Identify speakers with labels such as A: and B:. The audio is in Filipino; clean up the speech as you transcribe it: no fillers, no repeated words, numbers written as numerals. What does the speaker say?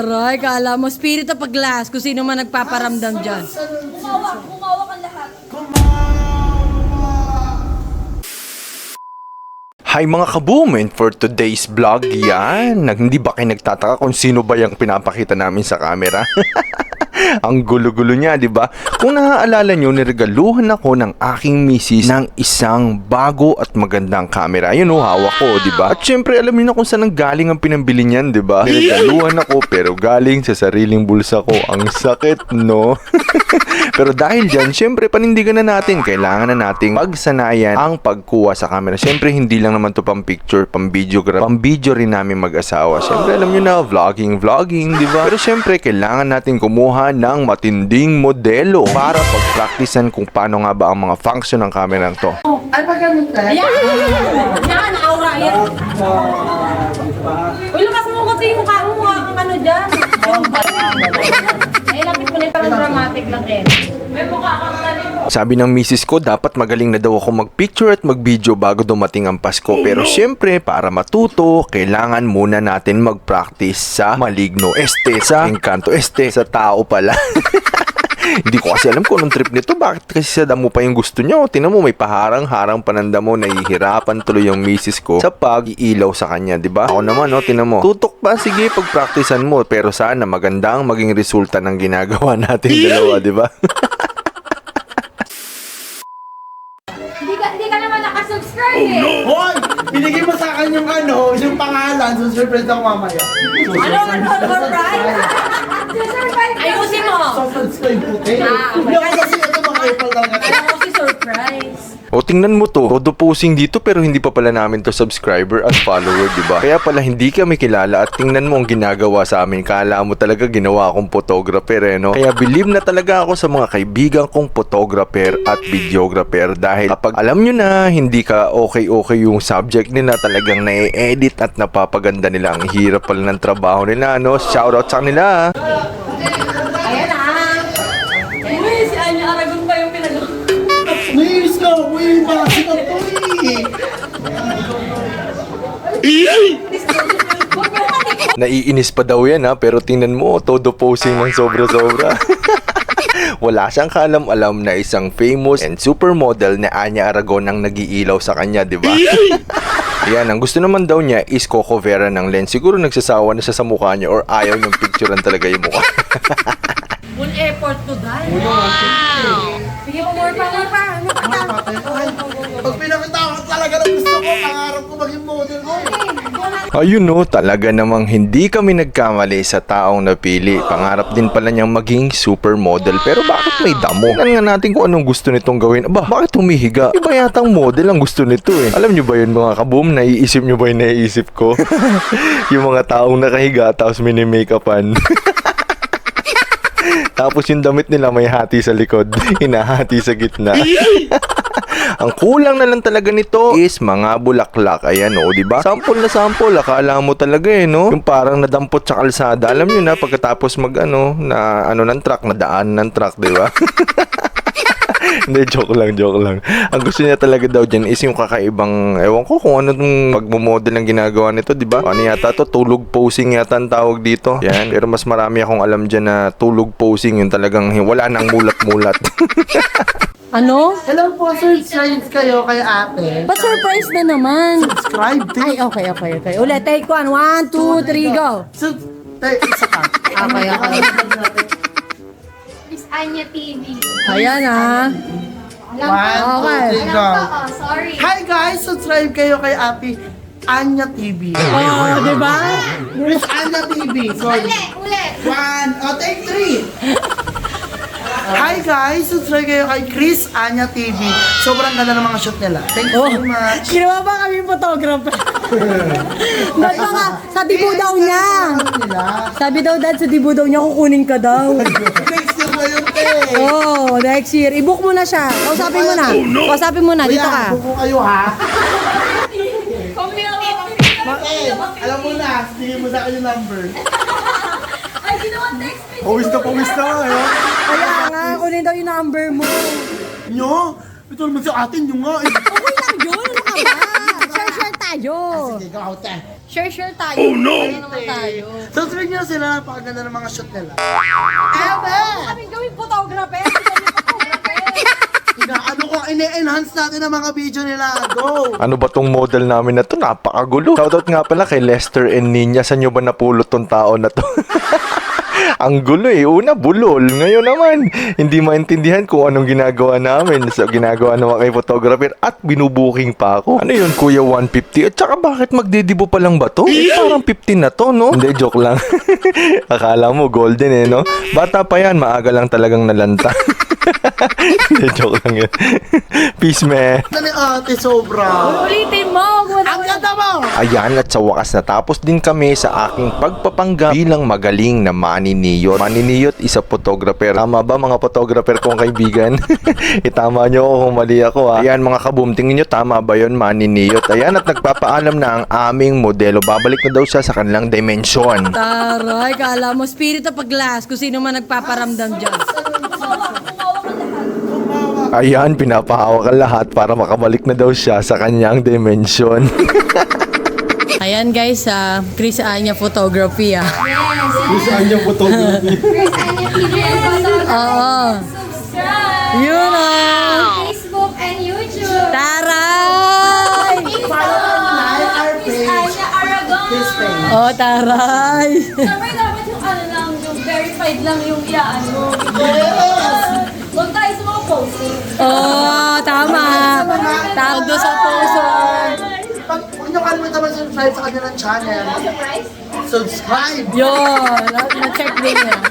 A: Aray, kala mo, Spirit of a Glass, kung sino man nagpaparamdam dyan.
B: Kumawak ang lahat.
C: Hi mga kaboom, and for today's vlog yan, hindi ba kayo nagtataka kung sino ba yung pinapakita namin sa camera? Ang gulo-gulo niya, di ba? Kung naaalala nyo, niregaluhan ako ng aking misis ng isang bago at magandang camera. Yun hawak ko, di ba? At syempre, alam niyo na kung saan ang galing ang pinambili niyan, di ba? Niregaluhan ako pero galing sa sariling bulsa ko. Ang sakit, no? Pero dahil dyan, syempre, panindigan na natin. Kailangan na nating pagsanayan ang pagkuha sa camera. Syempre, hindi lang naman to pang picture, pang video rin namin mag-asawa. Syempre, alam nyo na, vlogging, di ba? Pero syempre, kailangan natin kumuha ng matinding modelo para pag-practicean kung paano nga ba ang mga function ng camera to.
B: Ay, pag-ganun tayo?
A: Yan, aura yan. Uy, lukas mo kasi yung mukha mo, ang ano dyan. Eh, lapit mo na yung dramatic lang eh. May mukha kang talim.
C: Sabi ng misis ko, dapat magaling na daw ako mag-picture at mag-video bago dumating ang Pasko. Pero syempre, para matuto, kailangan muna natin mag-practice sa maligno sa engkanto sa tao pala. Hindi ko kasi alam kung anong trip nito. Bakit kasi sa damo pa yung gusto nyo? Tinan mo, may paharang-harang pa ng damo. Nahihirapan tuloy yung misis ko sa pag-iilaw sa kanya, di ba? Ako naman, no, tinan mo. Tutok pa, sige, pag-practicean mo. Pero sana magandang maging resulta ng ginagawa natin dalawa, di ba?
B: Hindi ka naman nakasubscribe eh.
D: Hoy! Binigay mo sa akin yung ano, yung pangalan. So, surprise ako mamaya.
A: Surprise?
B: Surprise!
A: Ayusin mo.
D: So, subscribe po, eh.
A: Ah, okay.
D: Hindi ako kasi ito mga April lang.
A: Alam mo si surprise.
C: O tingnan mo to, todo posing dito pero hindi pa pala namin to subscriber at follower, di ba? Kaya pala hindi kami kilala at tingnan mo ang ginagawa sa amin. Kala mo talaga ginawa akong photographer, eh, no? Kaya believe na talaga ako sa mga kaibigan kong photographer at videographer dahil kapag alam nyo na hindi ka okay yung subject nila, talagang na-edit at napapaganda nila. Ang hirap pala ng trabaho nila, no? Shoutout sa kanila.
A: Ayan ah. Uy, si Anya Aragon pa yung pinagawa.
D: Naiinis ka! Uy, basi ka to eh!
C: Naiinis pa daw yan ha, pero tingnan mo, todo posing ng sobra-sobra. Wala siyang kaalam-alam na isang famous and supermodel na Anya Aragon ang nag-iilaw sa kanya, di ba? Yan, ang gusto naman daw niya is Coco Vera ng lens. Siguro nagsasawa na siya sa mukha niya or ayaw niyang picturean talaga yung mukha.
A: Full effort to die. Wow! Sige mo, more pa. Ano ka na?
D: Pag pinakita ko talaga ng gusto ko, pangarap ko maging model ko.
C: Ayun no, talaga namang hindi kami nagkamali sa taong napili. Pangarap din pala niyang maging supermodel. Pero bakit may damo? Tingnan nga natin kung anong gusto nitong gawin. Aba, bakit humihiga? Iba yatang model ang gusto nito eh. Alam niyo ba yun mga kaboom? Naiisip niyo ba yung naiisip ko? Yung mga taong nakahiga tapos mini-makeupan. Tapos yung damit nila may hati sa likod, hinahati sa gitna. Ang kulang na lang talaga nito is mga bulaklak. Ayan o, diba? Sample na sample. Akala mo talaga eh, no? Yung parang nadampot sa kalsada. Alam nyo na, pagkatapos ng truck, nadaan ng truck, diba? Hindi, joke lang. Ang gusto niya talaga daw dyan is yung kakaibang, ewan ko kung ano itong pagmumodel ang ginagawa nito, diba? Ano yata to? Tulog posing yata ang tawag dito. Yan, pero mas marami akong alam dyan na tulog posing, yung talagang wala nang mulat-mulat.
A: Ano?
D: Hello po, subscribe kayo kay ate.
A: Pa-surprise na naman.
D: Subscribe,
A: Ay, okay. Ulit, take one. 1, 2, 3, go.
D: Isa pa.
A: Okay.
B: Miss Anya TV.
A: Ayan ah.
D: One, two, three, go.
B: Sorry.
D: Hi guys, subscribe kayo kay ate Anya TV.
A: Oh, diba?
D: Miss Anya TV. Sorry.
B: Ulit.
D: Take 3. Hi guys, subscribe kayo kay Chris Anya TV. Sobrang ganda ng mga shoot nila. Thank you
A: Oh,
D: so much.
A: ginawa ba kami photographer? Ba't ba nga? Sa dibu daw niya. Sabi daw dad, sa dibu daw niya, kukunin ka daw.
D: Next year na yun, te.
A: Oh, next year. I-book mo na siya. Kausapin mo na. Kausapin mo na. Dito ka.
D: Buko kayo ha.
B: Ay,
D: Alam mo na, sige mo sa akin yung number.
B: ginawa text me.
D: Pawis na eh.
A: Kaya nga, kunin daw yung number mo.
D: Nyo, ito naman sa atin yung nga eh.
A: Okay lang yun. Ano ka ba? Share tayo.
D: Sige, go out eh.
A: Share tayo. Oh no! Ano naman tayo?
D: Subscribe nyo sila, napakaganda ng mga shoot nila.
A: Kaming gawing photographer.
D: Ano kung ine-enhance natin ang mga video nila? Go!
C: Ano ba tong model namin na to? Napakagulo. Shoutout nga pala kay Lester and Nina. Saan nyo ba napulot tong tao na to? Ang gulo eh. Una, bulol. Ngayon naman, hindi maintindihan kung anong ginagawa namin. So, ginagawa naman kay photographer at binubuking pa ako. Ano yun, Kuya 150? At saka bakit magdedibo pa lang ba to? Eh, parang 15 na to, no? Hindi, joke lang. Akala mo, golden eh, no? Bata pa yan, maaga lang talagang nalanta. Hindi, joke lang yun. Peace, man.
D: Ano ni ate, sobra.
A: Ulitin mo.
D: Ang ganda mo!
C: Ayan, at sa wakas natapos din kami sa aking pagpapanggap bilang magaling na maniniyot. Maniniyot is a photographer. Tama ba mga photographer kong kaibigan? Itama nyo ako kung mali ako ha. Ayan mga kaboom, tingin nyo tama ba yun maniniyot? Ayan at nagpapaalam na ang aming modelo. Babalik na daw siya sa kanilang dimensyon.
A: Taray, kala mo spirit of a glass kung sino man nagpaparamdam dyan.
C: Ayan, pinapahawak ang lahat para makabalik na daw siya sa kanyang dimensyon.
A: Ayan guys, Chris Anya Photography
B: Chris Anya TV.
A: Oo.
B: Subscribe.
A: Yun
B: Facebook and YouTube.
A: Taray!
D: Our
B: Chris
D: page.
B: Anya Aragon.
D: This page.
A: Oh, taray!
B: Sabay dapat yung ano lang, yung verified lang yung iyaan mo. Huwag tayo sa mga posting.
A: Oh, tama. Tawag doon sa puso.
D: Huwag nyo kalimutan mag-subscribe sa kanilang channel.
B: Surprise?
D: Subscribe!
A: Yun, na-check din yan.